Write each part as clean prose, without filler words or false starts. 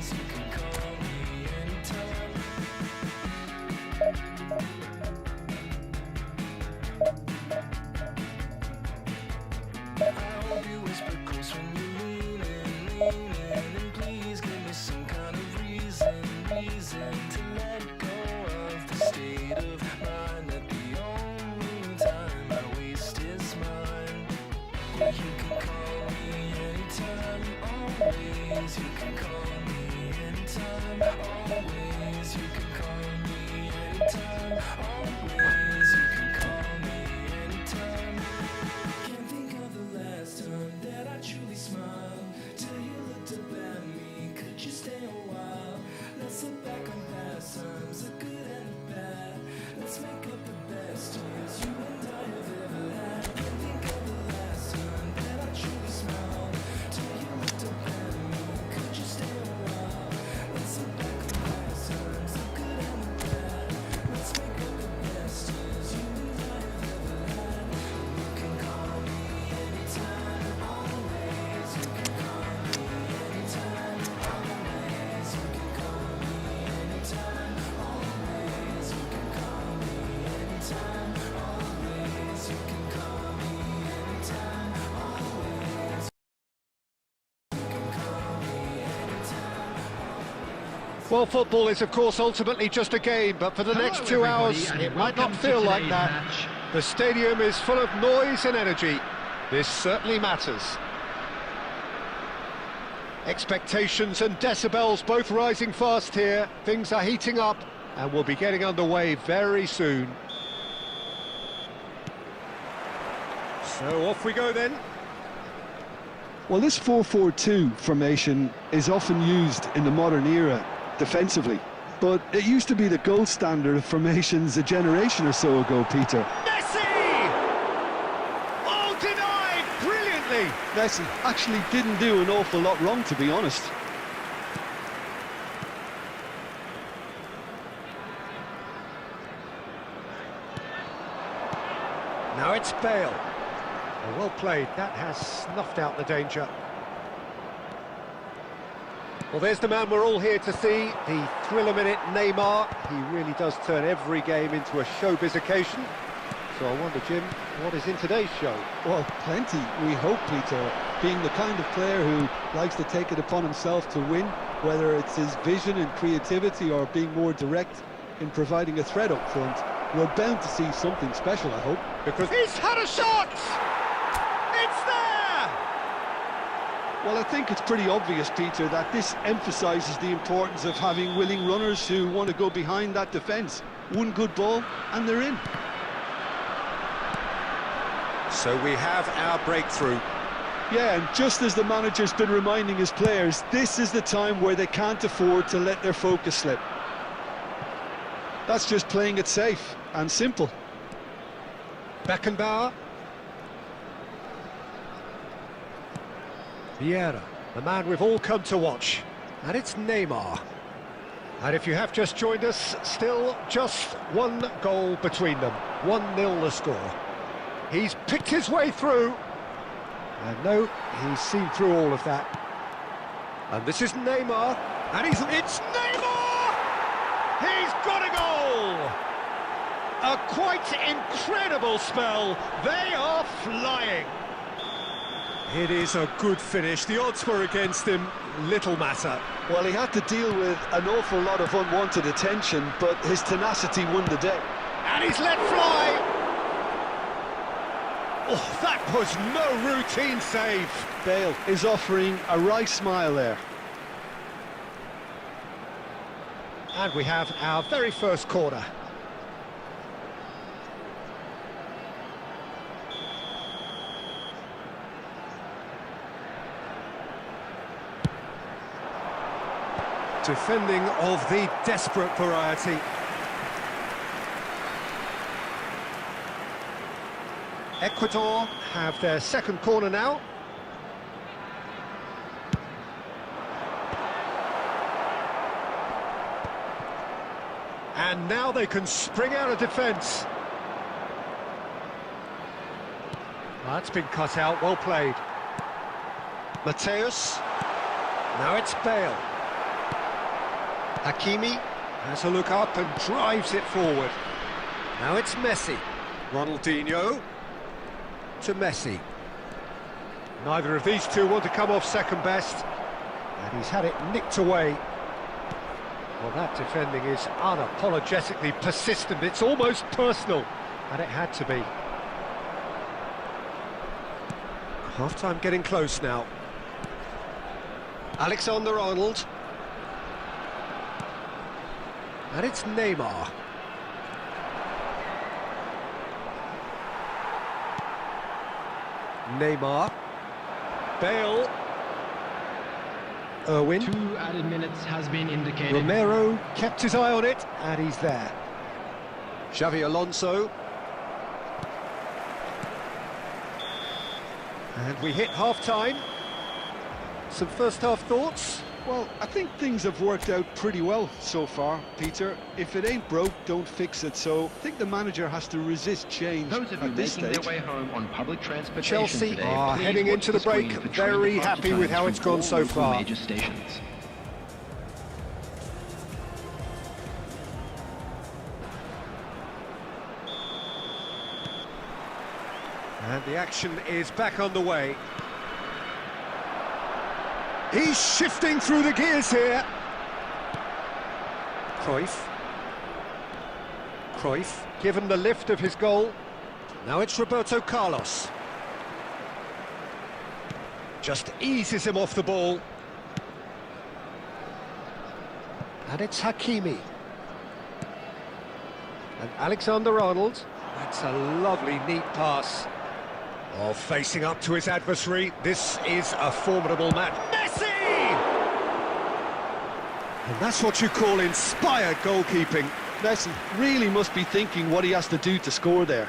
Always, you can call me anytime. I hope you whisper close when you're leaning, and please give me some kind of reason to let go of the state of mind that the only time I waste is mine. You can call me anytime, always. You can call me anytime, always. You can call me anytime, always. You can call me anytime. Can't think of the last time that I truly smiled till you looked up at me. Could you stay a while? Let's look back on past times, the good and the bad. Let's make up the best years you and I have ever had. Can't think of the last time that I truly smiled till you looked up at me. Could you stay a while? Let's look back on past times, the good and the bad. Let's make up the best years you and I have ever had. You can call me anytime, always. You can call me anytime, always. You can call me anytime, always. You can call me anytime, always. You can call me anytime, always. You can call me anytime. Well, football is, of course, ultimately just a game, but for the next 2 hours, it might not feel like that. The stadium is full of noise and energy. This certainly matters. Expectations and decibels both rising fast here. Things are heating up, and we'll be getting underway very soon. So off we go then. Well, this 4-4-2 formation is often used in the modern era defensively, but it used to be the gold standard of formations a generation or so ago, Peter. Messi! Oh, denied brilliantly! Messi actually didn't do an awful lot wrong, to be honest. Now it's Bale. Oh, well played, that has snuffed out the danger. Well, there's the man we're all here to see, the thriller-minute Neymar. He really does turn every game into a showbiz occasion. So I wonder, Jim, what is in today's show? Well, plenty, we hope, Peter. Being the kind of player who likes to take it upon himself to win, whether it's his vision and creativity or being more direct in providing a threat up front, we're bound to see something special, I hope. Because he's had a shot! It's there! Well, I think it's pretty obvious, Peter, that this emphasises the importance of having willing runners who want to go behind that defence. One good ball, and they're in. So we have our breakthrough. Yeah, and just as the manager's been reminding his players, this is the time where they can't afford to let their focus slip. That's just playing it safe and simple. Beckenbauer. Vieira, the man we've all come to watch. And it's Neymar. And if you have just joined us, still just one goal between them. 1-0 the score. He's picked his way through. And no, he's seen through all of that. And this is Neymar. And it's Neymar! He's got a goal! A quite incredible spell. They are flying. It is a good finish. The odds were against him. Little matter. Well, he had to deal with an awful lot of unwanted attention, but his tenacity won the day. And he's let fly. Oh, that was no routine save. Bale is offering a right smile there. And we have our very first corner. Defending of the desperate variety. Ecuador have their second corner now. And now they can spring out of defence. That's been cut out, well played. Mateus. Now it's Bale. Hakimi has a look up and drives it forward. Now it's Messi. Ronaldinho to Messi. Neither of these two want to come off second best, and he's had it nicked away. Well, that defending is unapologetically persistent. It's almost personal, and it had to be. Half-time getting close now. Alexander-Arnold. And it's Neymar. Neymar. Bale. Irwin. 2 added minutes has been indicated. Romero kept his eye on it, and he's there. Xavi Alonso. And we hit half-time. Some first-half thoughts? Well, I think things have worked out pretty well so far, Peter. If it ain't broke, don't fix it. So I think the manager has to resist change Those of you at this making stage. their way home on public transportation Chelsea today, are please heading watch into the screen break for train very departure happy with times how it's from gone all so local far. major stations. And the action is back on the way. He's shifting through the gears here. Cruyff, given the lift of his goal. Now it's Roberto Carlos. Just eases him off the ball. And it's Hakimi. And Alexander-Arnold. That's a lovely, neat pass. Oh, facing up to his adversary. This is a formidable match. Messi! And that's what you call inspired goalkeeping. Messi really must be thinking what he has to do to score there.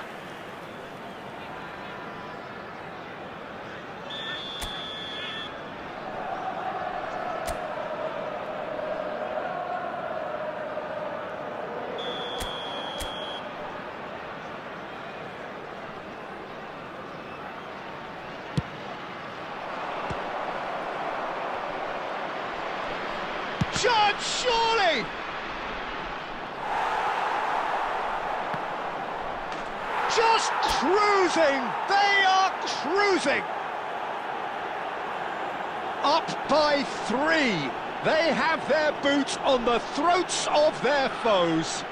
Shot, surely! Just cruising! They are cruising! Up by 3. They have their boots on the throats of their foes.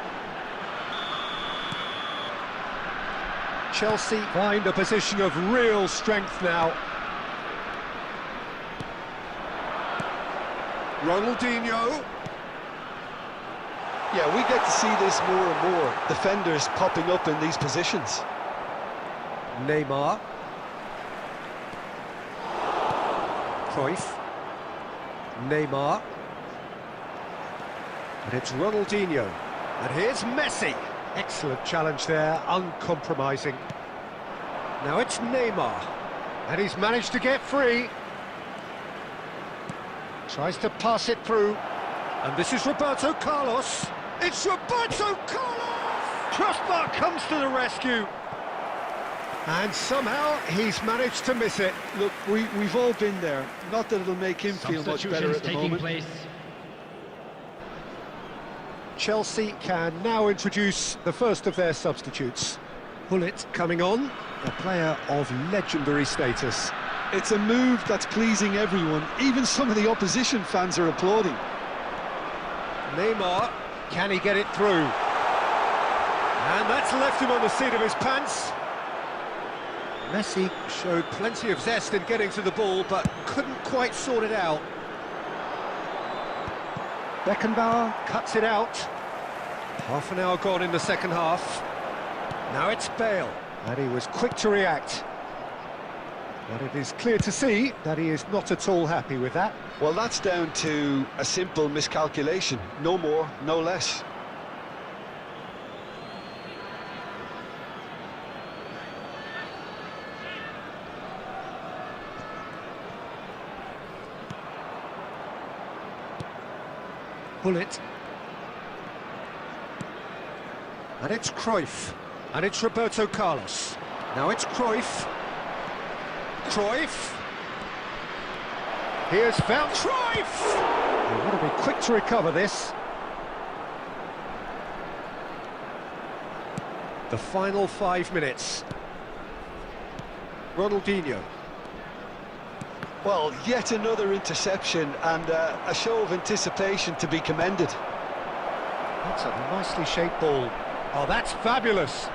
Chelsea find a position of real strength now. Ronaldinho. Yeah, we get to see this more and more. Defenders popping up in these positions. Neymar. Cruyff. Neymar. And it's Ronaldinho. And here's Messi. Excellent challenge there, uncompromising. Now it's Neymar. And he's managed to get free. Tries to pass it through. And this is Roberto Carlos. It's Roberto Carlos! Crossbar comes to the rescue. And somehow he's managed to miss it. Look, we've all been there. Not that it'll make him feel much better at the taking moment. place. Chelsea can now introduce the first of their substitutes. Pullet coming on, a player of legendary status. It's a move that's pleasing everyone. Even some of the opposition fans are applauding. Neymar, can he get it through? And that's left him on the seat of his pants. Messi showed plenty of zest in getting to the ball, but couldn't quite sort it out. Beckenbauer cuts it out. Half an hour gone in the second half. Now it's Bale, and he was quick to react. But it is clear to see that he is not at all happy with that. Well, that's down to a simple miscalculation. No more, no less. Pullet. And it's Cruyff. And it's Roberto Carlos. Now it's Cruyff. Cruyff. He has found Cruyff! He want to be quick to recover this. The final 5 minutes. Ronaldinho. Well, yet another interception and a show of anticipation to be commended. That's a nicely shaped ball. Oh, that's fabulous.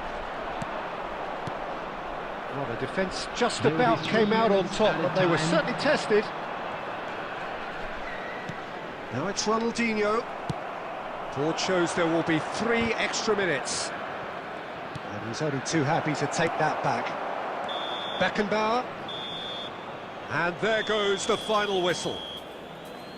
Well, the defence just about came out on top, but they were certainly tested. Now it's Ronaldinho. Board shows there will be 3 extra minutes. And he's only too happy to take that back. Beckenbauer. And there goes the final whistle.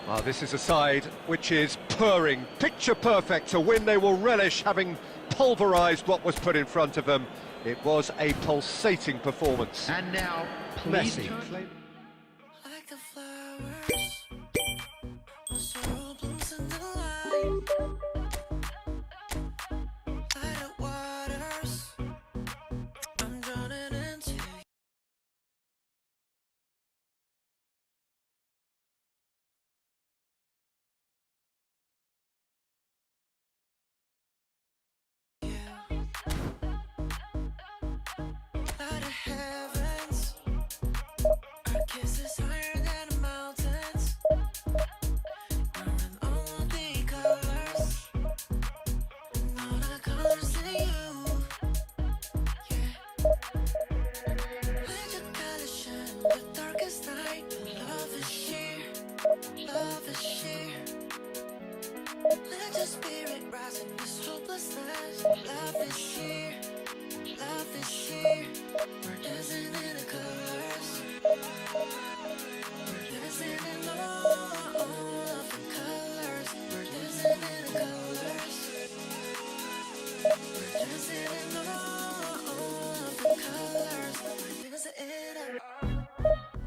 Well, this is a side which is purring, picture perfect. To win, they will relish having pulverised what was put in front of them. It was a pulsating performance. And now, please Messi. turn- Like the flowers, my soul blooms in the light. Light of waters, I'm drowning into you. Light of heavens, our kiss is higher than the mountains. We're in all the colors, and all the colors in you. Yeah. Let your colors shine the darkest night. Love is sheer, love is sheer. Let your spirit rise in this hopelessness. Love is sheer, love is sheer. We're dancing in the colors. We're dancing in all of the colors. We're dancing in the colors. We're dancing in all of the colors. We're dancing it up.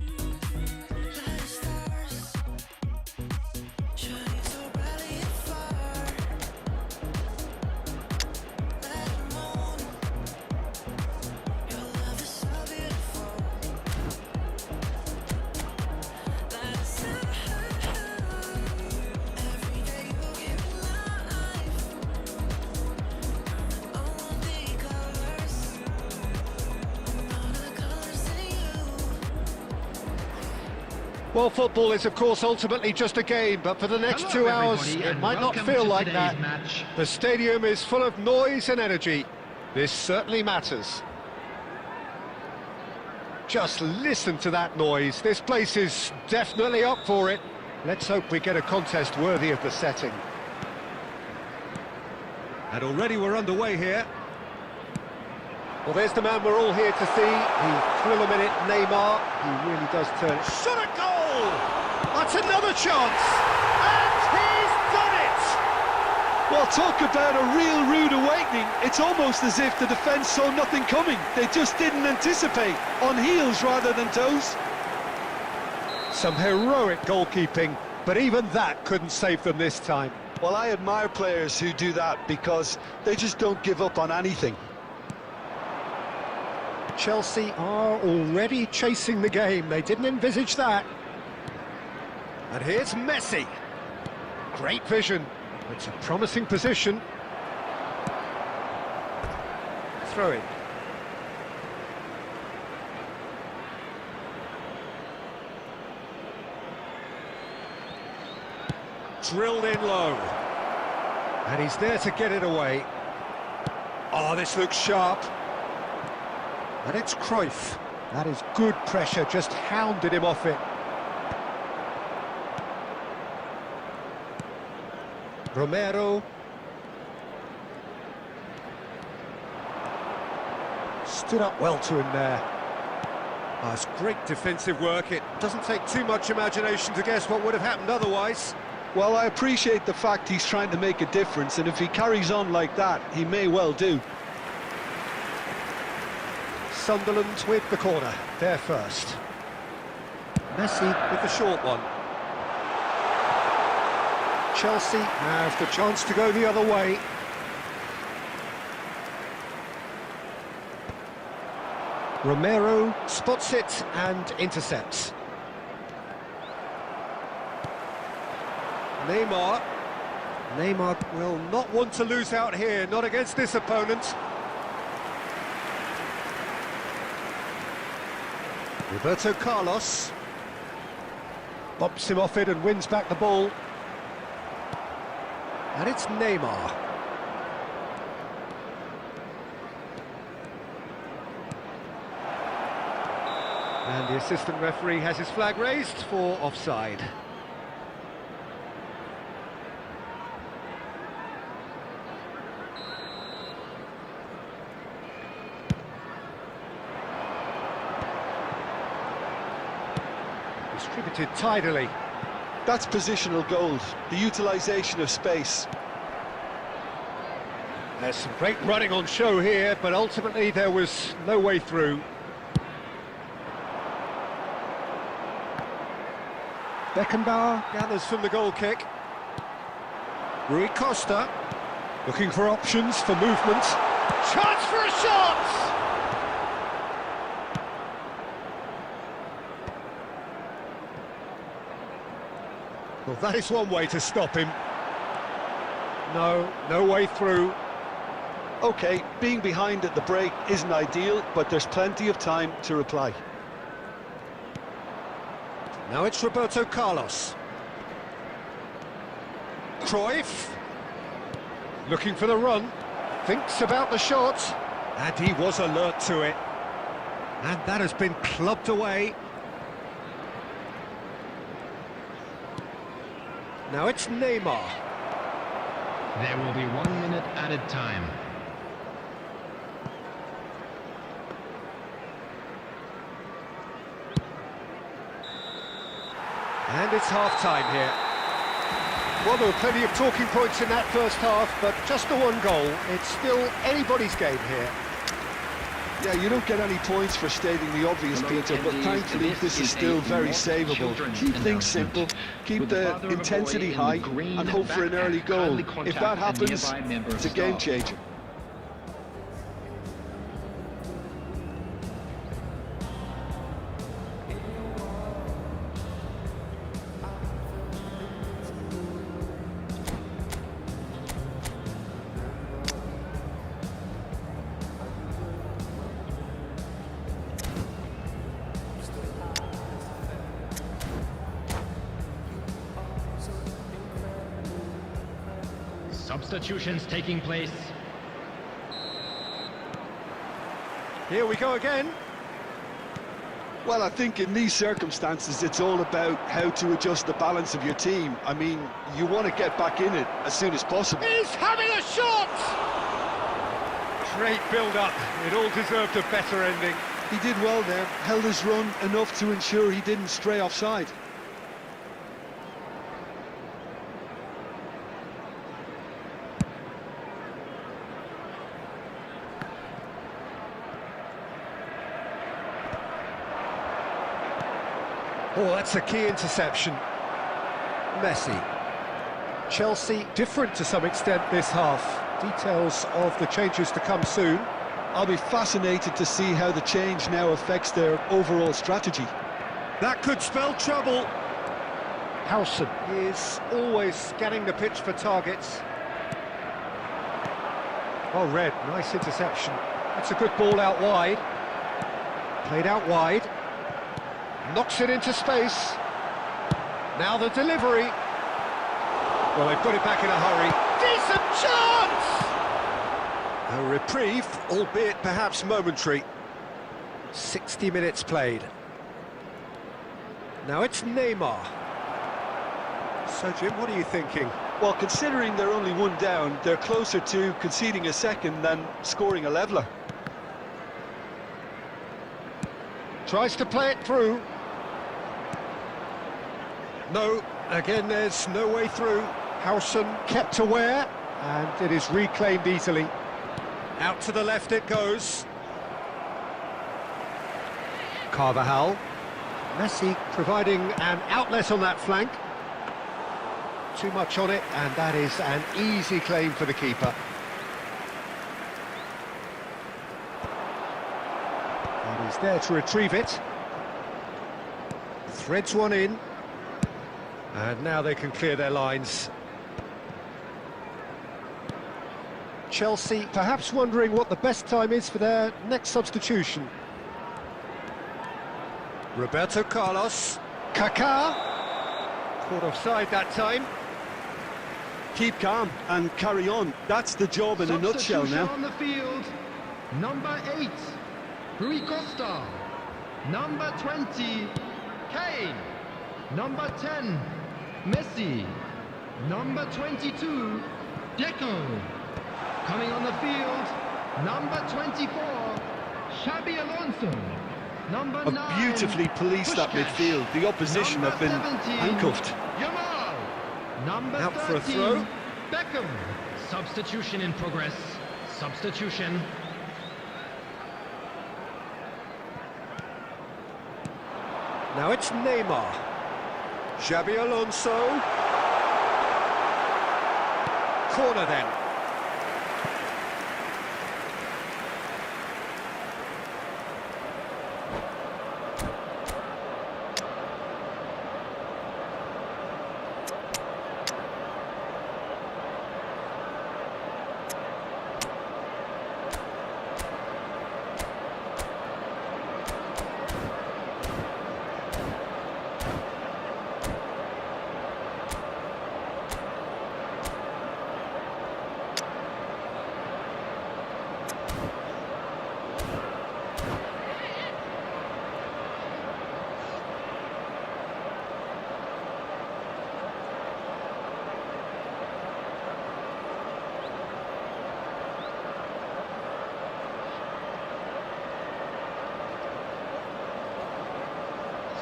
Light of stars, shining so brightly and far. Light of moon, your love is so beautiful. Light of sun, every day you give me life. All the colors, all the colors in you. Well, football is, of course, ultimately just a game, but for the next Hello, 2 hours, everybody, it and might not welcome feel to like today's that. match. The stadium is full of noise and energy. This certainly matters. Just listen to that noise. This place is definitely up for it. Let's hope we get a contest worthy of the setting. And already we're underway here. Well, there's the man we're all here to see. The thrill-a-minute Neymar. He really does turn it. Shot a goal! That's another chance! And he's done it! Well, talk about a real rude awakening. It's almost as if the defence saw nothing coming. They just didn't anticipate. On heels rather than toes. Some heroic goalkeeping, but even that couldn't save them this time. Well, I admire players who do that because they just don't give up on anything. Chelsea are already chasing the game. They didn't envisage that. And here's Messi. Great vision. It's a promising position. Throw in. Drilled in low. And he's there to get it away. Oh, this looks sharp. And it's Cruyff. That is good pressure, just hounded him off it. Romero. Stood up well to him there. Oh, it's great defensive work. It doesn't take too much imagination to guess what would have happened otherwise. Well, I appreciate the fact he's trying to make a difference, and if he carries on like that, he may well do. Sunderland with the corner, there first. Messi with the short one. Chelsea have the chance to go the other way. Romero spots it and intercepts. Neymar. Neymar will not want to lose out here, not against this opponent. Roberto Carlos bumps him off it and wins back the ball. And it's Neymar. And the assistant referee has his flag raised for offside. Distributed tidily. That's positional goals, the utilisation of space. There's some great running on show here, but ultimately there was no way through. Beckenbauer gathers from the goal kick. Rui Costa looking for options for movement. Chance for a shot! Well, that is one way to stop him. No way through. OK, being behind at the break isn't ideal, but there's plenty of time to reply. Now it's Roberto Carlos. Cruyff looking for the run, thinks about the shot, and he was alert to it. And that has been clubbed away. Now it's Neymar. There will be 1 minute added time. And it's half-time here. Well, there were plenty of talking points in that first half, but just the one goal. It's still anybody's game here. Yeah, you don't get any points for stating the obvious, Peter, but thankfully this is still very savable. Keep things simple, keep the intensity high, and hope for an early goal. If that happens, it's a game changer. Substitutions taking place. Here we go again. Well, I think in these circumstances, it's all about how to adjust the balance of your team. I mean, you want to get back in it as soon as possible. He's having a shot! Great build-up. It all deserved a better ending. He did well there, held his run enough to ensure he didn't stray offside. Oh, that's a key interception. Messi. Chelsea different to some extent this half. Details of the changes to come soon. I'll be fascinated to see how the change now affects their overall strategy. That could spell trouble. Howson is always scanning the pitch for targets. Oh, Red, nice interception. That's a good ball out wide. Played out wide. Knocks it into space. Now the delivery. Well, they've got it back in a hurry. Decent chance! A reprieve, albeit perhaps momentary. 60 minutes played. Now it's Neymar. So, Jim, what are you thinking? Well, considering they're only one down, they're closer to conceding a second than scoring a leveller. Tries to play it through. No, again there's no way through. Howson kept aware, and it is reclaimed easily. Out to the left it goes. Carvajal. Messi providing an outlet on that flank. Too much on it, and that is an easy claim for the keeper. That He's there to retrieve it. Threads one in. And now they can clear their lines. Chelsea perhaps wondering what the best time is for their next substitution. Roberto Carlos. Kaká. Caught offside that time. Keep calm and carry on. That's the job in a nutshell now. Substitution on the field. Number 8, Rui Costa. Number 20, Kane. Number 10, Messi. Number 22, Deco. Coming on the field, number 24, Xabi Alonso. Number 9, Beautifully policed that Puskás. midfield. The opposition Number have been 17, handcuffed. Yamal. Number Out 13, for a throw. Beckham. Substitution in progress. Substitution. Now it's Neymar. Xabi Alonso. Corner then.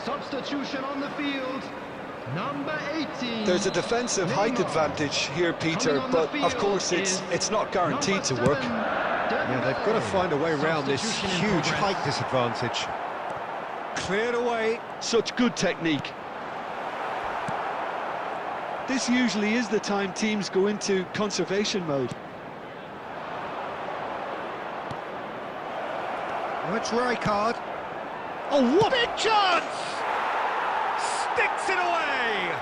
Substitution on the field. Number 18. There's a defensive height Neymar. advantage here, Peter, Coming on the but of field course is it's not guaranteed to number work. 7, Yeah, they've got to find a way around this Substitution in huge progress. height disadvantage. Cleared away. Such good technique. This usually is the time teams go into conservation mode. Oh, it's Rijkaard. Oh, what a chance! Sticks it away!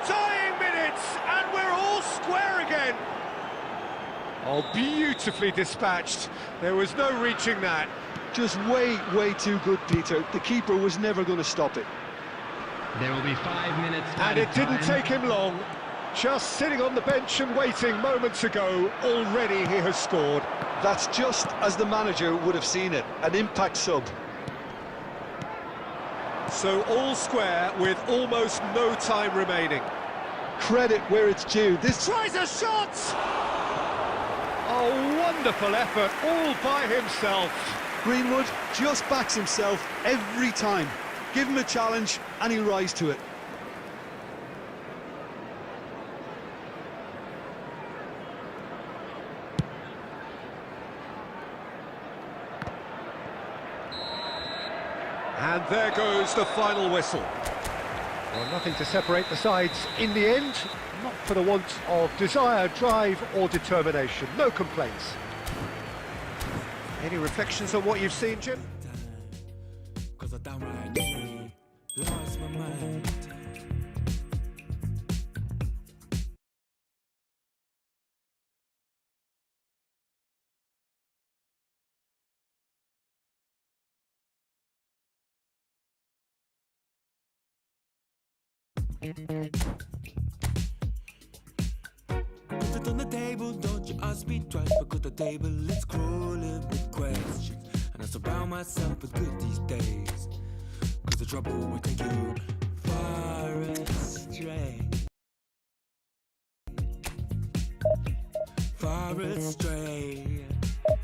Dying minutes, and we're all square again! Oh, beautifully dispatched. There was no reaching that. Just way too good, Peter. The keeper was never going to stop it. There will be 5 minutes. And it didn't take him long. Just sitting on the bench and waiting moments ago, already he has scored. That's just as the manager would have seen it, an impact sub. So all square with almost no time remaining. Credit where it's due. This Tries a shot! Oh, wonderful effort, all by himself. Greenwood just backs himself every time. Give him a challenge and he'll rise to it. And there goes the final whistle. Well, nothing to separate the sides in the end, not for the want of desire, drive or determination. No complaints. Any reflections on what you've seen, Jim? Cause I downright nearly lost my mind. Put it on the table, don't you ask me twice. Because the table is crawling with questions, and I surround myself with good these days. Cause the trouble will take you far astray. Far astray.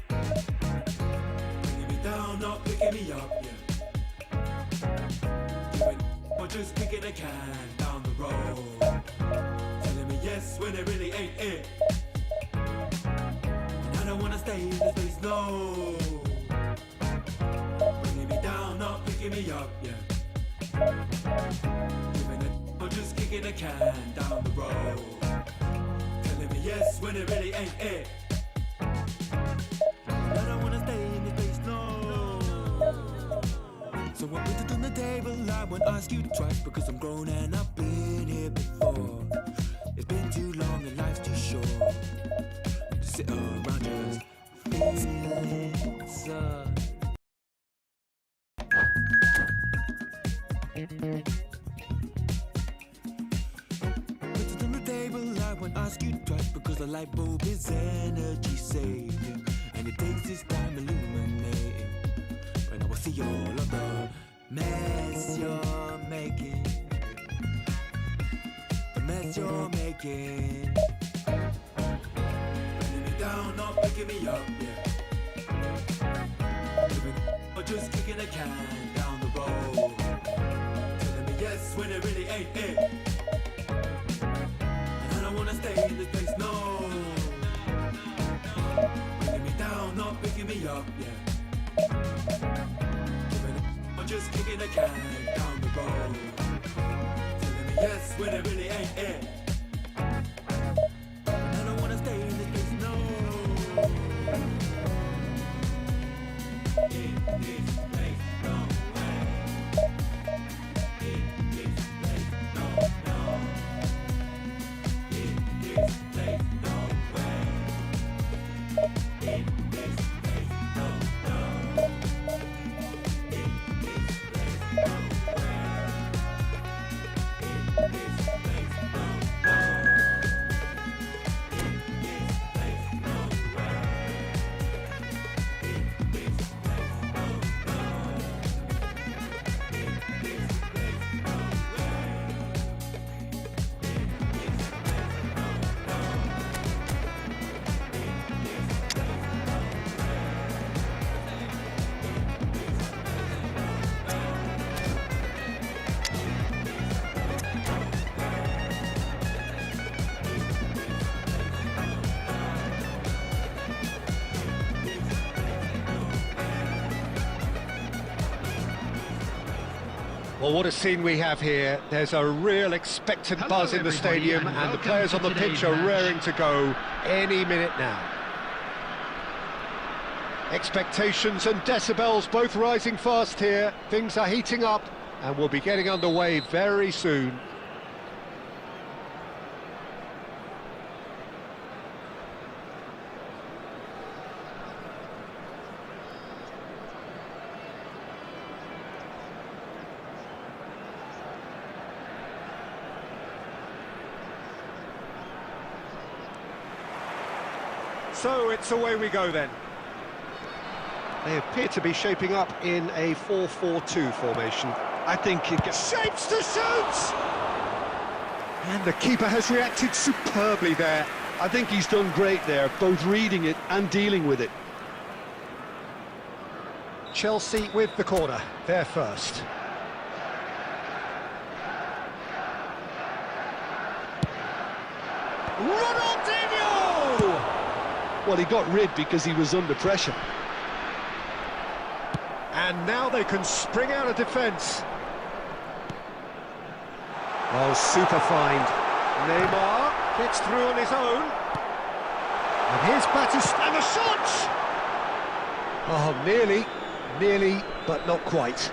Bringing me down, not picking me up, yeah. Doing or just kicking a can down the road. Telling me yes when it really ain't it. And I don't wanna stay in this place, no. Bringing me down, not picking me up, yeah. Doing it or just kicking a can down the road. Telling me yes when it really ain't it. And I don't wanna stay in this place, no. So I put it on the table, I won't ask you twice, because I'm grown and I've been here before. It's been too long and life's too short to sit around just feeling so. Put it on the table, I won't ask you twice, because the light bulb is energy saving, and it takes its time illuminating. When I will see all of the mess you're making, the mess you're making. Bringing me down, not picking me up, yeah. Or just kicking a can down the road, telling me yes when it really ain't it. And I don't wanna stay in this place, no. Bringing me down, not picking me up, yeah. Or just kicking a can down the road, telling me yes when it really ain't it. And I don't wanna stay in this place, no. In this place, no way. In this place, no, no. In this place, no way. In this place, no, no. In this place, no way. In this place, no, no. In this place, no way. In this place, no, no. In this place, no way. Well, what a scene we have here. There's a real expectant buzz in the stadium, and the players on the pitch are raring to go any minute now. Expectations and decibels both rising fast here. Things are heating up, and we'll be getting underway very soon. So it's away we go then. They appear to be shaping up in a 4-4-2 formation. I think it gets... Shapes to shoot! And the keeper has reacted superbly there. I think he's done great there, both reading it and dealing with it. Chelsea with the corner, they're first. Ronaldinho! Well, he got rid because he was under pressure. And now they can spring out of defence. Oh, super find. Neymar gets through on his own. And here's Batista, and the shot! Oh, nearly, but not quite.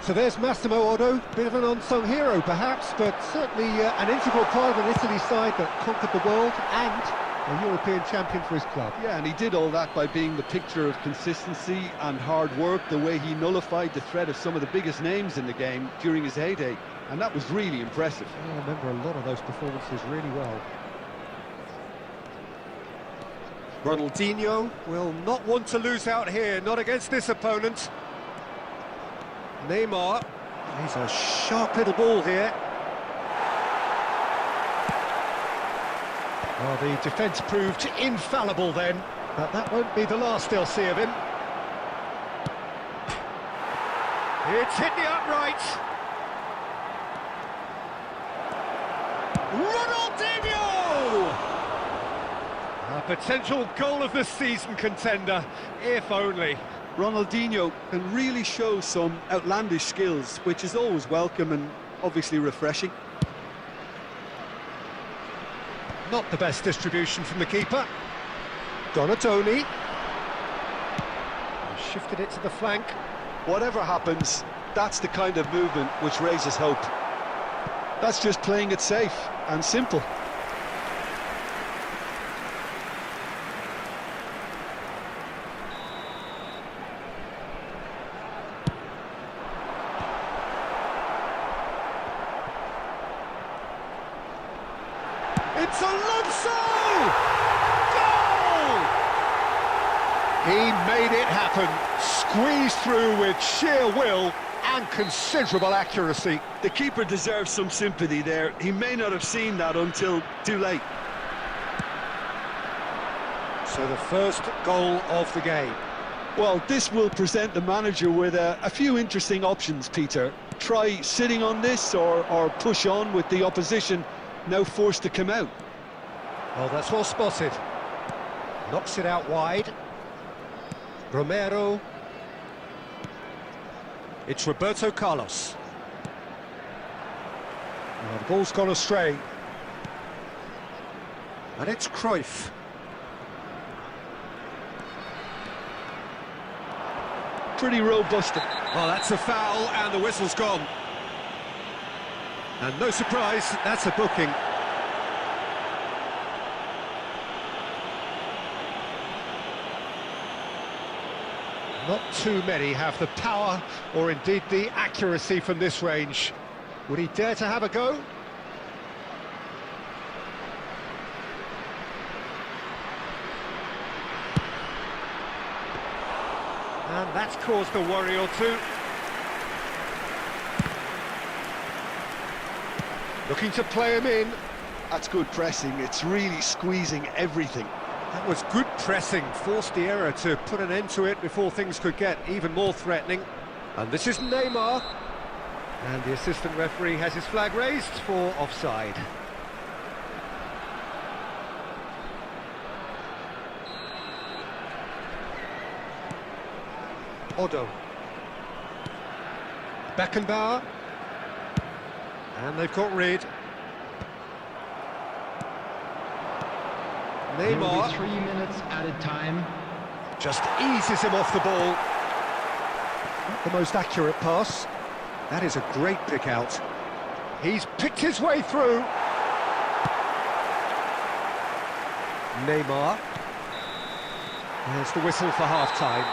So there's Massimo Otto, bit of an unsung hero perhaps, but certainly an integral part of an Italy side that conquered the world and a European champion for his club. Yeah, and he did all that by being the picture of consistency and hard work, the way he nullified the threat of some of the biggest names in the game during his heyday, and that was really impressive. I remember a lot of those performances really well. Ronaldinho will not want to lose out here, not against this opponent. Neymar, he's a sharp little ball here. Well, the defence proved infallible then, but that won't be the last they'll see of him. It's hit the upright. Ronaldinho! A potential goal of the season contender, if only. Ronaldinho can really show some outlandish skills, which is always welcome and obviously refreshing. Not the best distribution from the keeper. Donatoni. shifted it to the flank. Whatever happens, that's the kind of movement which raises hope. That's just playing it safe and simple. It's Alonso! Goal! He made it happen, squeezed through with sheer will and considerable accuracy. The keeper deserves some sympathy there. He may not have seen that until too late. So the first goal of the game. Well, this will present the manager with a few interesting options, Peter. Try sitting on this or push on with the opposition now forced to come out. Well, that's well spotted. Knocks it out wide. Romero. It's Roberto Carlos. Well, the ball's gone astray. And it's Cruyff. Pretty robust. Well, that's a foul and the whistle's gone. And no surprise, that's a booking. Not too many have the power or indeed the accuracy from this range. Would he dare to have a go? And that's caused a worry or two. Looking to play him in. That's good pressing. It's really squeezing everything. That was good pressing, forced the error to put an end to it before things could get even more threatening. And this is Neymar. And the assistant referee has his flag raised for offside. Odo. Beckenbauer. And they've got rid. There will Neymar be 3 minutes added time. just eases him off the ball. Not the most accurate pass. That is a great pick out. He's picked his way through. Neymar. There's the whistle for half-time.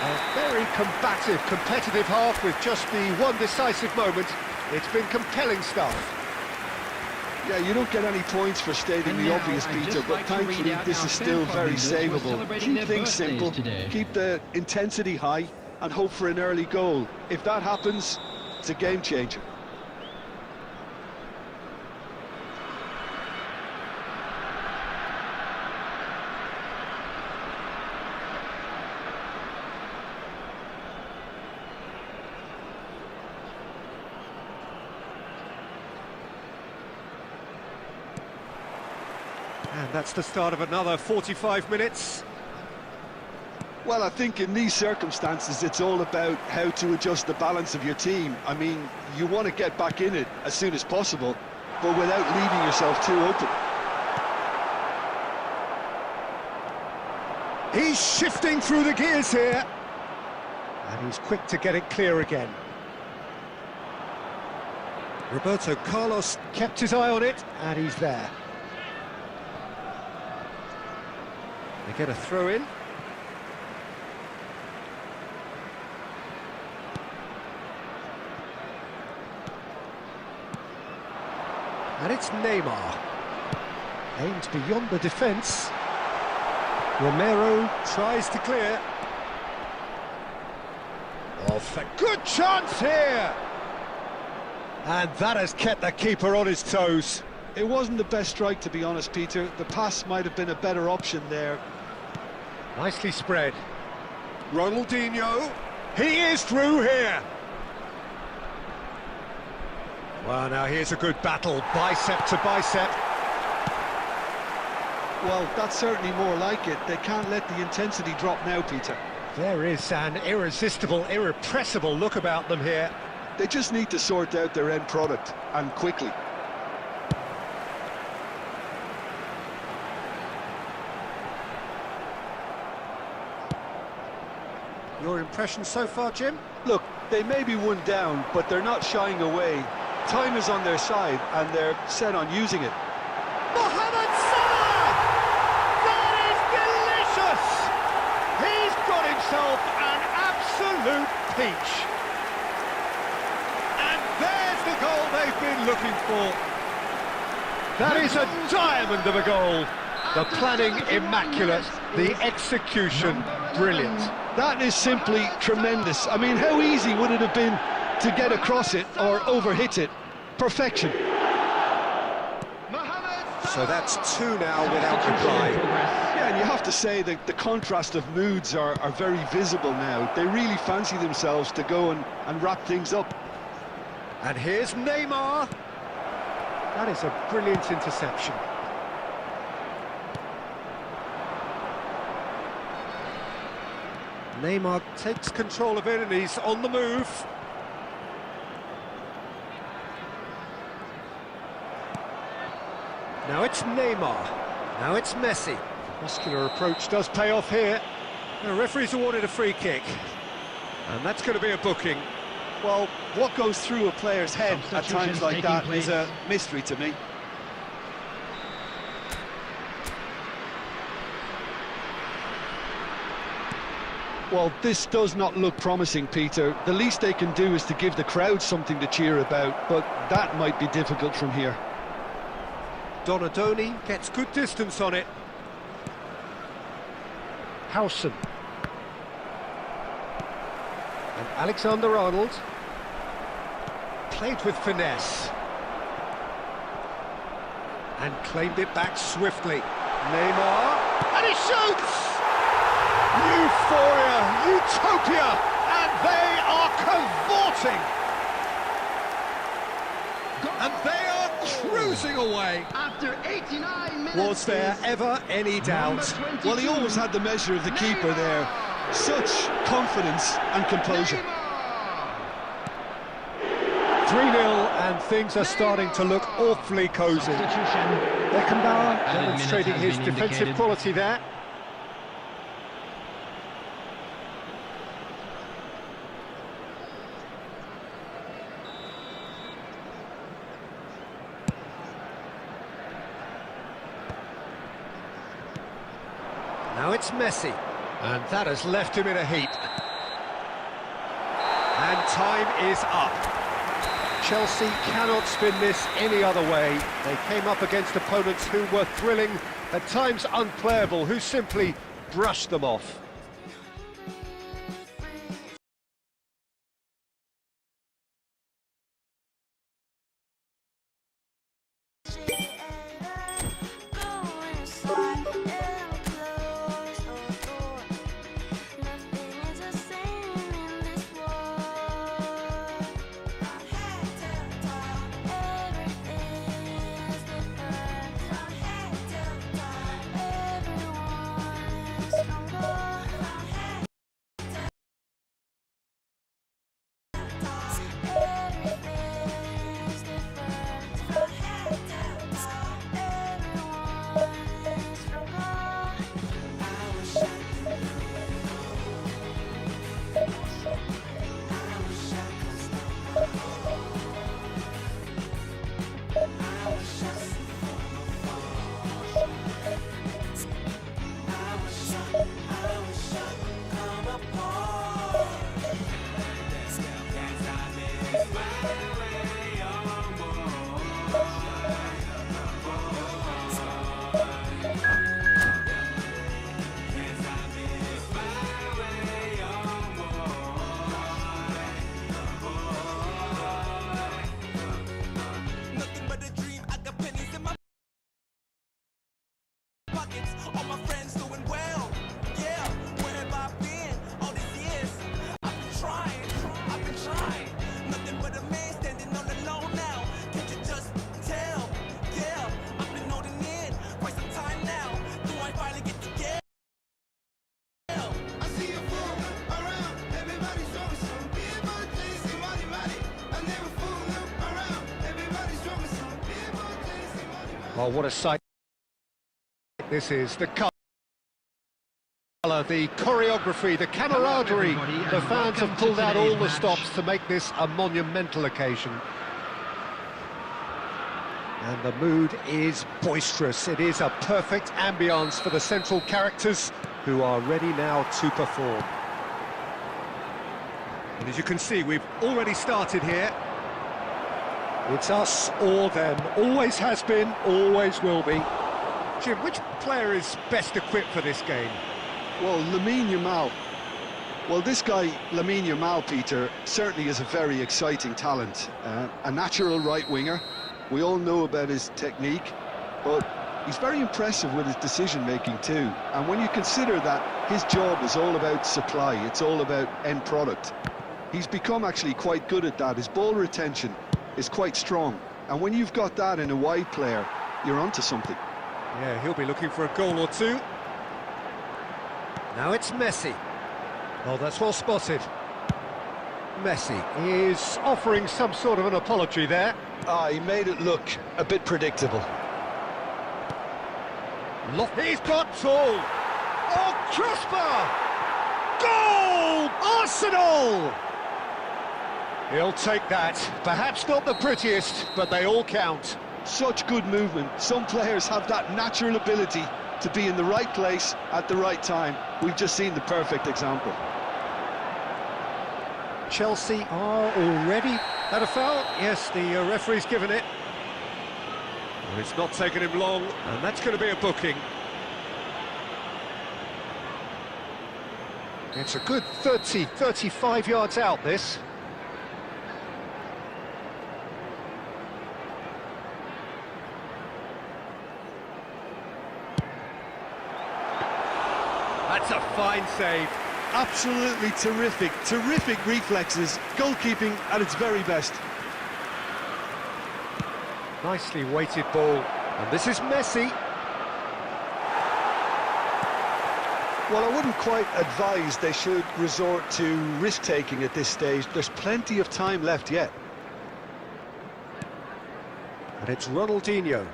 A very combative, competitive half with just the one decisive moment. It's been compelling stuff. Yeah, you don't get any points for stating And the now, obvious, I'd Peter, just but like to read thankfully out this our is still fan very club members who are savable. celebrating Keep their things birthdays simple, today. keep the intensity high, and hope for an early goal. If that happens, it's a game changer. And that's the start of another 45 minutes. Well, I think in these circumstances, it's all about how to adjust the balance of your team. I mean, you want to get back in it as soon as possible, but without leaving yourself too open. He's shifting through the gears here. And he's quick to get it clear again. Roberto Carlos kept his eye on it, and he's there. They get a throw in. And it's Neymar. Aimed beyond the defence. Romero tries to clear. Off a good chance here! And that has kept the keeper on his toes. It wasn't the best strike, to be honest, Peter. The pass might have been a better option there. Nicely spread. Ronaldinho. He is through here. Well, now here's a good battle, bicep to bicep. Well, that's certainly more like it. They can't let the intensity drop now, Peter. There is an irresistible, irrepressible look about them here. They just need to sort out their end product, and quickly. Your impression so far, Jim? Look, they may be one down, but they're not shying away. Time is on their side, and they're set on using it. Mohamed Salah! That is delicious! He's got himself an absolute peach. And there's the goal they've been looking for. That is a diamond of a goal. The planning immaculate, the execution brilliant. That is simply tremendous. I mean, how easy would it have been to get across it or overhit it? Perfection. So that's two now without reply. Yeah, and you have to say that the contrast of moods are very visible now. They really fancy themselves to go and wrap things up. And here's Neymar. That is a brilliant interception. Neymar takes control of it and he's on the move. Now it's Neymar. Now it's Messi. Muscular approach does pay off here. The referee's awarded a free kick. And that's going to be a booking. Well, what goes through a player's head at times like that is a mystery to me. Well, this does not look promising, Peter. The least they can do is to give the crowd something to cheer about, but that might be difficult from here. Donadoni gets good distance on it. Howson. And Alexander-Arnold. Played with finesse. And claimed it back swiftly. Neymar. And he shoots! Euphoria, utopia, and they are cavorting. And they are cruising away. After 89 minutes. Was there ever any doubt? Well, he always had the measure of the keeper there. Such confidence and composure. 3-0, and things are starting to look awfully cosy. Beckenbauer demonstrating his defensive quality there. Now it's Messi, and that has left him in a heap. And time is up. Chelsea cannot spin this any other way. They came up against opponents who were thrilling, at times unplayable, who simply brushed them off. All my friends doing well. Yeah, where have I been all these years? I've been trying. Nothing but a man standing all alone now. Can't you just tell? Yeah, I've been holding in quite some time now. Do I finally get to get? I see a fool around. Everybody's showing some. People chasing money. I never fool around. Everybody's showing some. People chasing money. Oh, what a sight this is. The The choreography, the camaraderie, the fans have pulled out all the stops to make this a monumental occasion. And the mood is boisterous. It is a perfect ambience for the central characters who are ready now to perform. And as you can see, we've already started here. It's us or them. Always has been, always will be. Jim, which player is best equipped for this game? Well, Lamine Yamal. Well, this guy, Lamine Yamal, Peter, certainly is a very exciting talent. A natural right winger. We all know about his technique, but he's very impressive with his decision-making too. And when you consider that his job is all about supply, it's all about end product, he's become actually quite good at that. His ball retention is quite strong. And when you've got that in a wide player, you're onto something. Yeah, he'll be looking for a goal or two. Now it's Messi. Oh, that's well spotted. Messi is offering some sort of an apology there. He made it look a bit predictable. He's got tall. Oh, crossbar! Goal! Arsenal! He'll take that. Perhaps not the prettiest, but they all count. Such good movement. Some players have that natural ability to be in the right place at the right time. We've just seen the perfect example. Chelsea are already at a foul. Yes, the referee's given it. Well, it's not taken him long, and that's going to be a booking. It's a good 30, 35 yards out, this. That's a fine save. Absolutely terrific, terrific reflexes, goalkeeping at its very best. Nicely weighted ball, and this is Messi. Well, I wouldn't quite advise they should resort to risk-taking at this stage. There's plenty of time left yet. And it's Ronaldinho.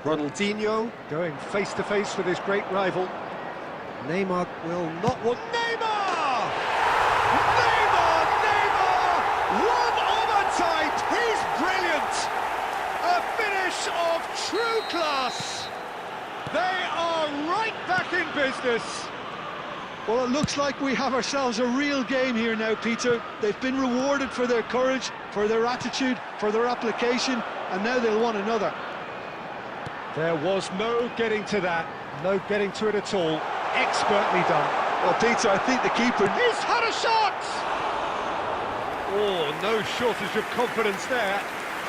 Ronaldinho going face-to-face with his great rival. Neymar will not want... Neymar! Neymar! Neymar! One of a type! He's brilliant! A finish of true class! They are right back in business! Well, it looks like we have ourselves a real game here now, Peter. They've been rewarded for their courage, for their attitude, for their application, and now they'll want another. There was no getting to that, no getting to it at all. Expertly done. Well, Peter, I think the keeper... He's had a shot! Oh, no shortage of confidence there.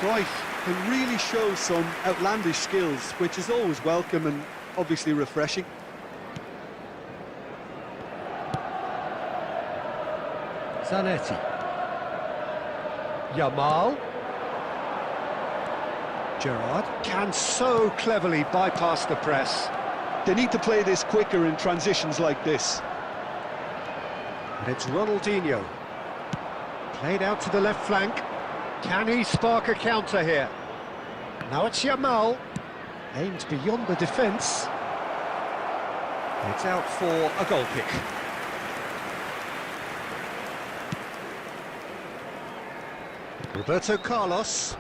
Right, can really show some outlandish skills, which is always welcome and obviously refreshing. Zanetti. Yamal. Gerrard can so cleverly bypass the press. They need to play this quicker in transitions like this. And it's Ronaldinho. Played out to the left flank. Can he spark a counter here? Now it's Yamal. Aimed beyond the defence. It's out for a goal kick. Roberto Carlos.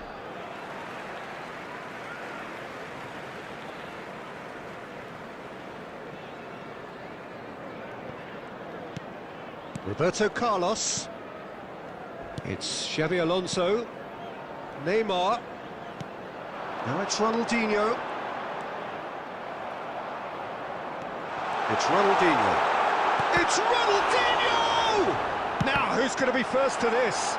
Roberto Carlos. It's Xabi Alonso. Neymar. Now it's Ronaldinho. It's Ronaldinho. It's Ronaldinho! Now, who's going to be first to this?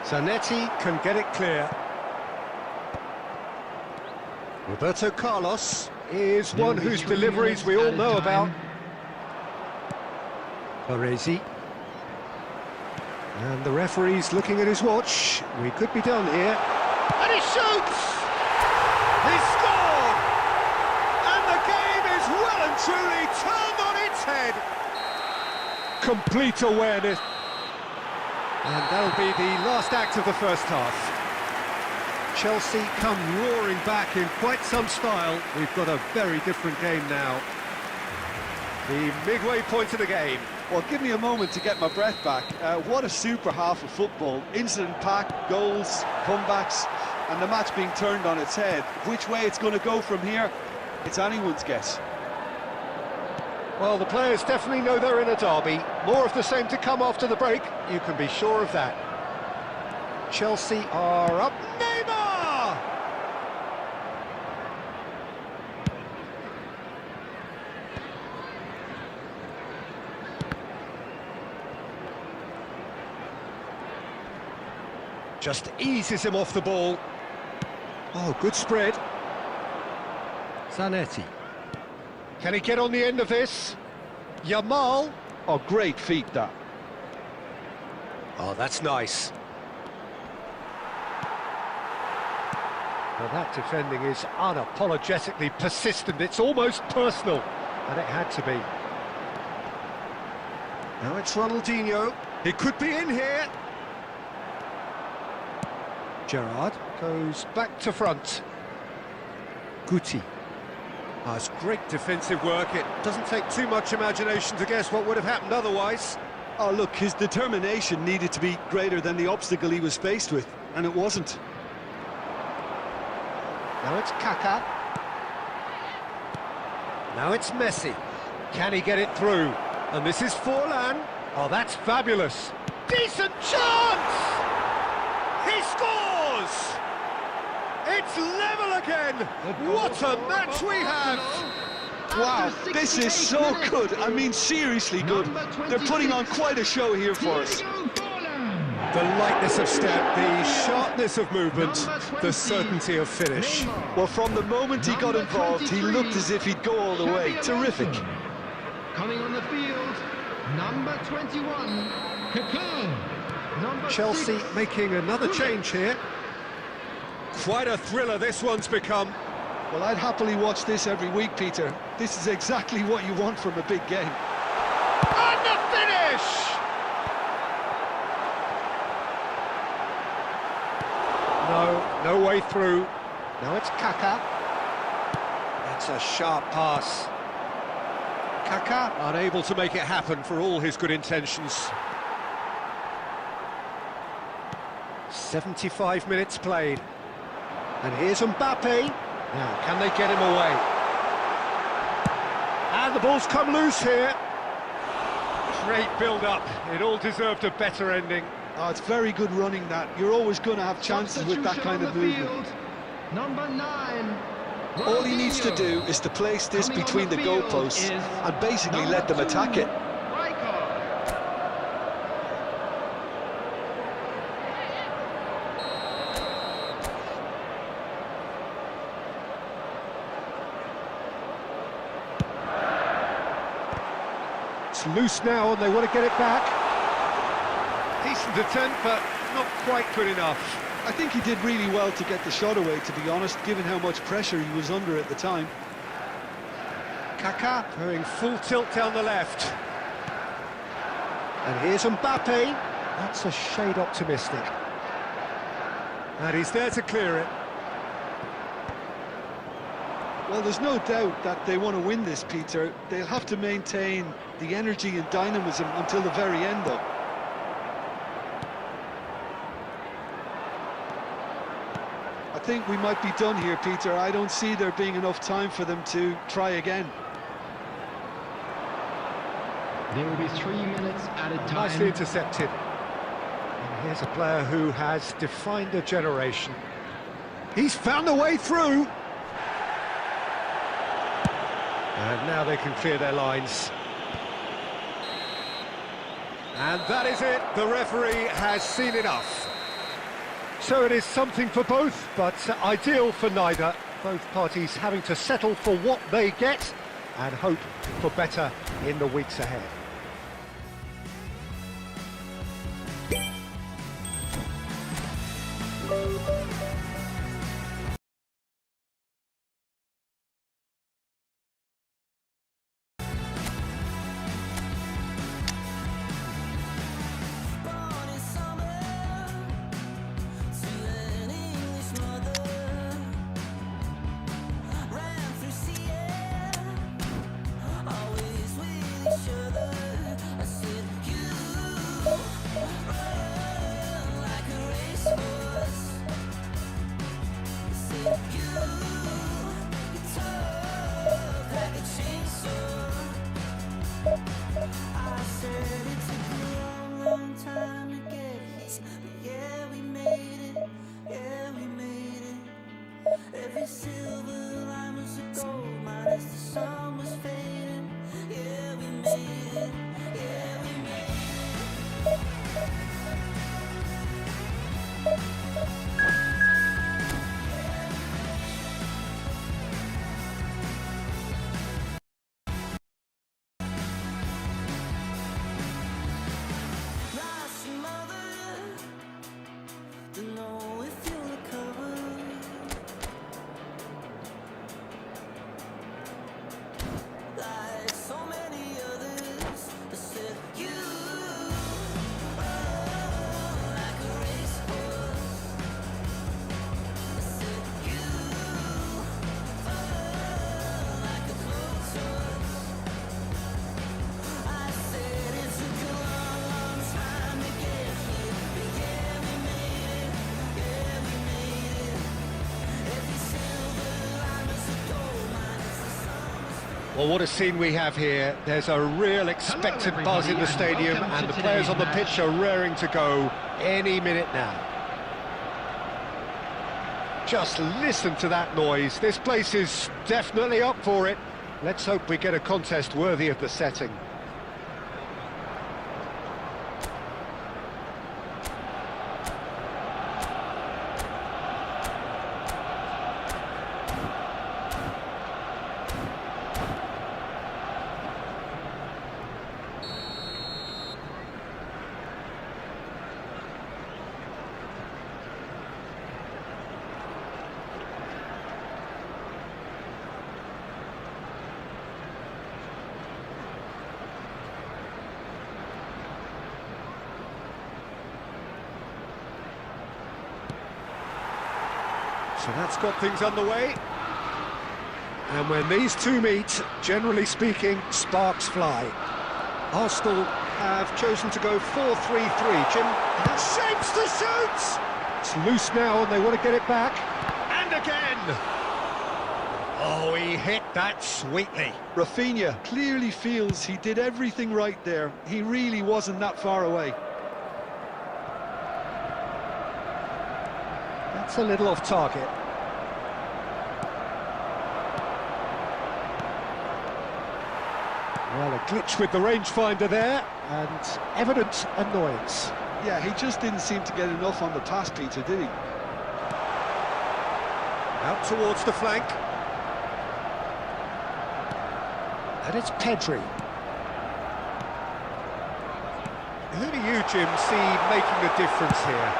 Zanetti can get it clear. Roberto Carlos is one whose deliveries we all know about. Baresi. And the referee's looking at his watch. We could be done here. And he shoots! He scored! And the game is well and truly turned on its head. Complete awareness. And that'll be the last act of the first half. Chelsea come roaring back in quite some style. We've got a very different game now. The midway point of the game. Well, give me a moment to get my breath back. What a super half of football. Incident-packed, goals, comebacks, and the match being turned on its head. Which way it's going to go from here, it's anyone's guess. Well, the players definitely know they're in a derby. More of the same to come after the break, you can be sure of that. Chelsea are up. Neymar! Just eases him off the ball. Oh, good spread. Zanetti. Can he get on the end of this? Yamal. Oh, great feat, that. Oh, that's nice. Well, that defending is unapologetically persistent. It's almost personal, and it had to be. Now it's Ronaldinho. He could be in here. Gerrard goes back to front. Guti. Oh, it's great defensive work. It doesn't take too much imagination to guess what would have happened otherwise. Oh, look, his determination needed to be greater than the obstacle he was faced with, and it wasn't. Now it's Kaká. Now it's Messi. Can he get it through? And this is Forlan. Oh, that's fabulous. Decent chance! He scores! It's level again! What a match we have! Wow, this is so good. I mean, seriously good. They're putting on quite a show here for us. The lightness of step, the sharpness of movement, the certainty of finish. Well, from the moment he got involved, he looked as if he'd go all the way. Terrific. Coming on the field, number 21, Kaká. Number Chelsea 6, making another change here. Quite a thriller this one's become. Well, I'd happily watch this every week, Peter. This is exactly what you want from a big game. And the finish! No way through. Now it's Kaká. That's a sharp pass. Kaká unable to make it happen for all his good intentions. 75 minutes played. And here's Mbappe. Now, can they get him away? And the ball's come loose here. Great build-up. It all deserved a better ending. Oh, it's very good running, that. You're always going to have chances with that kind of movement. Number 9. All he needs to do is to place this between the goalposts and basically let them attack it. It's loose now and they want to get it back. Decent attempt, but not quite good enough. I think he did really well to get the shot away, to be honest, given how much pressure he was under at the time. Kaká going full tilt down the left. And here's Mbappe. That's a shade optimistic. And he's there to clear it. Well, there's no doubt that they want to win this, Peter. They'll have to maintain the energy and dynamism until the very end, though. I think we might be done here, Peter. I don't see there being enough time for them to try again. There will be 3 minutes added time. Nicely intercepted. And here's a player who has defined a generation. He's found a way through. And now they can clear their lines. And that is it. The referee has seen enough. So it is something for both, but ideal for neither. Both parties having to settle for what they get and hope for better in the weeks ahead. Well, what a scene we have here. There's a real expected buzz in the stadium, and the players on the pitch are raring to go any minute now. Just listen to that noise. This place is definitely up for it. Let's hope we get a contest worthy of the setting. So that's got things underway. And when these two meet, generally speaking, sparks fly. Arsenal have chosen to go 4-3-3. Jim, shapes to shoot! It's loose now and they want to get it back. And again! Oh, he hit that sweetly. Rafinha clearly feels he did everything right there. He really wasn't that far away. That's a little off target. Well, a glitch with the rangefinder there, and evident annoyance. Yeah, he just didn't seem to get enough on the pass, Peter, did he? Out towards the flank. And it's Pedri. Who do you, Jim, see making a difference here?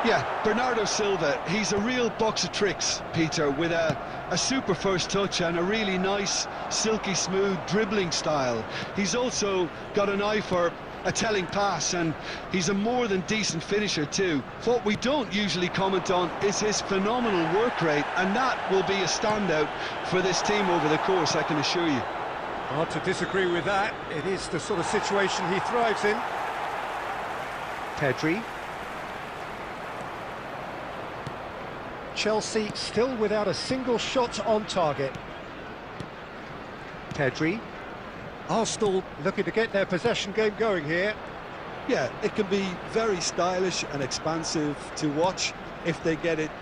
Yeah, Bernardo Silva, he's a real box of tricks, Peter, with a super first touch and a really nice, silky smooth dribbling style. He's also got an eye for a telling pass, and he's a more than decent finisher too. What we don't usually comment on is his phenomenal work rate, and that will be a standout for this team over the course, I can assure you. Hard to disagree with that. It is the sort of situation he thrives in. Pedri. Chelsea still without a single shot on target. Pedri. Arsenal looking to get their possession game going here. Yeah, it can be very stylish and expansive to watch if they get it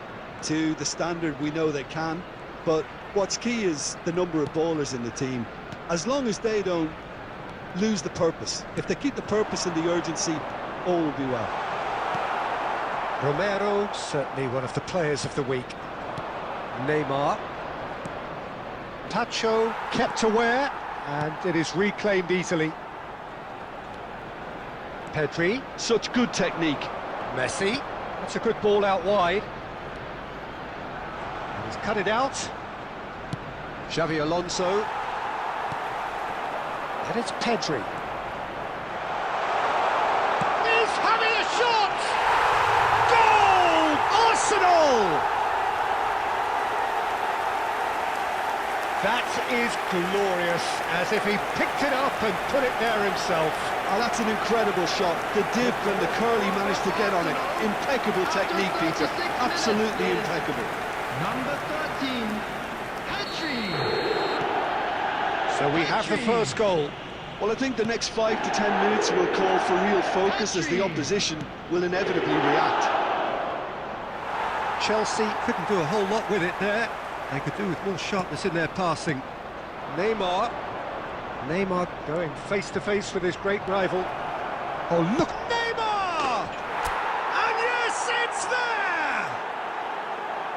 to the standard we know they can. But what's key is the number of ballers in the team. As long as they don't lose the purpose, if they keep the purpose and the urgency, all will be well. Romero, certainly one of the players of the week. Neymar. Pacho kept aware, and it is reclaimed easily. Pedri. Such good technique. Messi. That's a good ball out wide. And he's cut it out. Xavi Alonso. And it's Pedri. He's having a shot! Goal! Arsenal! That is glorious, as if he picked it up and put it there himself. Oh, that's an incredible shot. The dip and the curl he managed to get on it. Impeccable technique, Peter. Absolutely impeccable. Number 13, Pedri. So we have the first goal. Well, I think the next 5 to 10 minutes will call for real focus as the opposition will inevitably react. Chelsea couldn't do a whole lot with it there. They could do with more sharpness in their passing. Neymar. Neymar going face-to-face with his great rival. Oh, look! Neymar! And yes, it's there!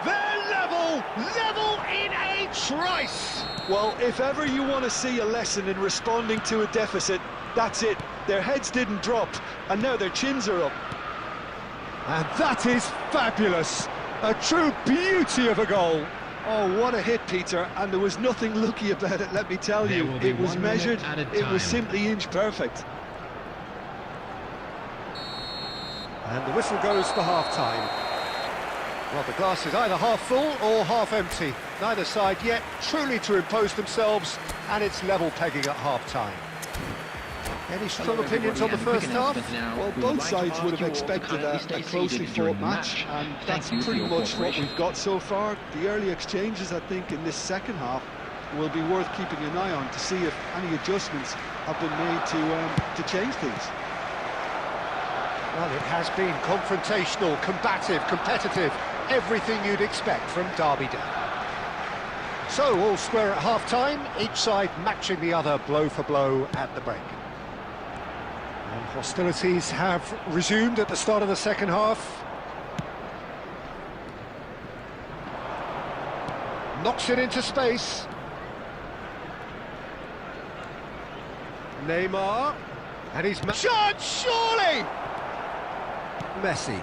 They're level in a trice! Well, if ever you want to see a lesson in responding to a deficit, that's it. Their heads didn't drop, and now their chins are up. And that is fabulous! A true beauty of a goal! Oh, what a hit, Peter, and there was nothing lucky about it, let me tell you. It was measured, it was simply inch perfect. And the whistle goes for half-time. Well, the glass is either half full or half empty. Neither side yet truly to impose themselves, and it's level pegging at half-time. Any strong opinions on the first half? Well, both sides would have expected a closely fought match, and that's pretty much what we've got so far. The early exchanges, I think, in this second half will be worth keeping an eye on to see if any adjustments have been made to change things. Well, it has been confrontational, combative, competitive, everything you'd expect from Derby Day. So, all square at half-time, each side matching the other blow for blow at the break. And hostilities have resumed at the start of the second half. Knocks it into space. Neymar, and he's... Shot, surely! Messi.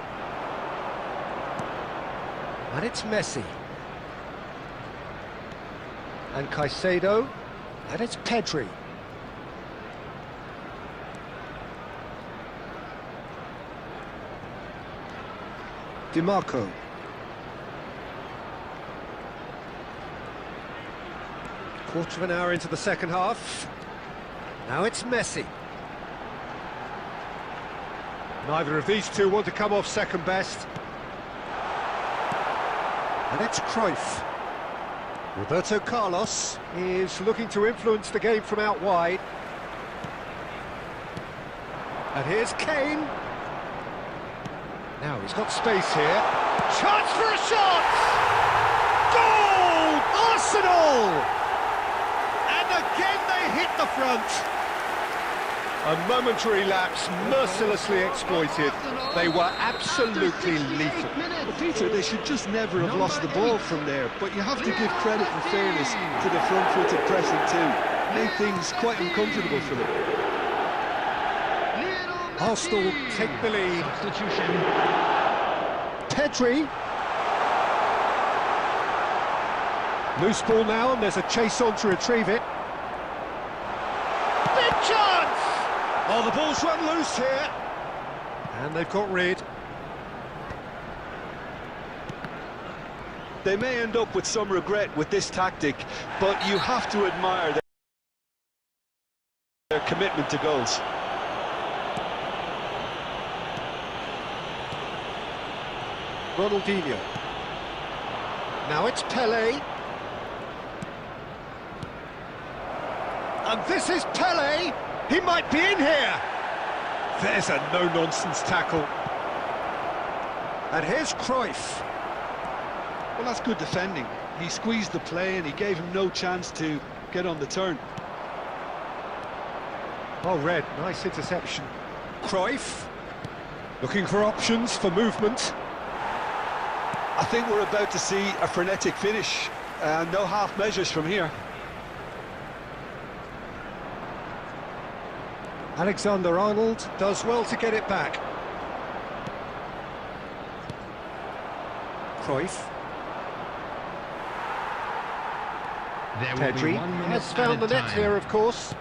And it's Messi. And Caicedo, and it's Pedri. DiMarco. Quarter of an hour into the second half. Now it's Messi. Neither of these two want to come off second best. And it's Cruyff. Roberto Carlos is looking to influence the game from out wide. And here's Kane. Now he's got space here. Chance for a shot! Goal! Arsenal! And again they hit the front. A momentary lapse, mercilessly exploited. They were absolutely lethal. Well, Peter, they should just never have lost the ball from there, but you have to give credit and fairness to the front-footed pressing too. Made things quite uncomfortable for them. Arsenal take the lead. Substitution. Pedri. Loose ball now, and there's a chase on to retrieve it. Big chance! Oh, the ball's run loose here. And they've got rid. They may end up with some regret with this tactic, but you have to admire their commitment to goals. Ronaldinho. Now it's Pelé. And this is Pelé. He might be in here. There's a no-nonsense tackle. And here's Cruyff. Well, that's good defending. He squeezed the play and he gave him no chance to get on the turn. Oh, Red, nice interception. Cruyff, looking for options for movement. I think we're about to see a frenetic finish. No half measures from here. Alexander-Arnold does well to get it back. Cruyff. There will be Pedri 1 minute has found the added net time. here, of course.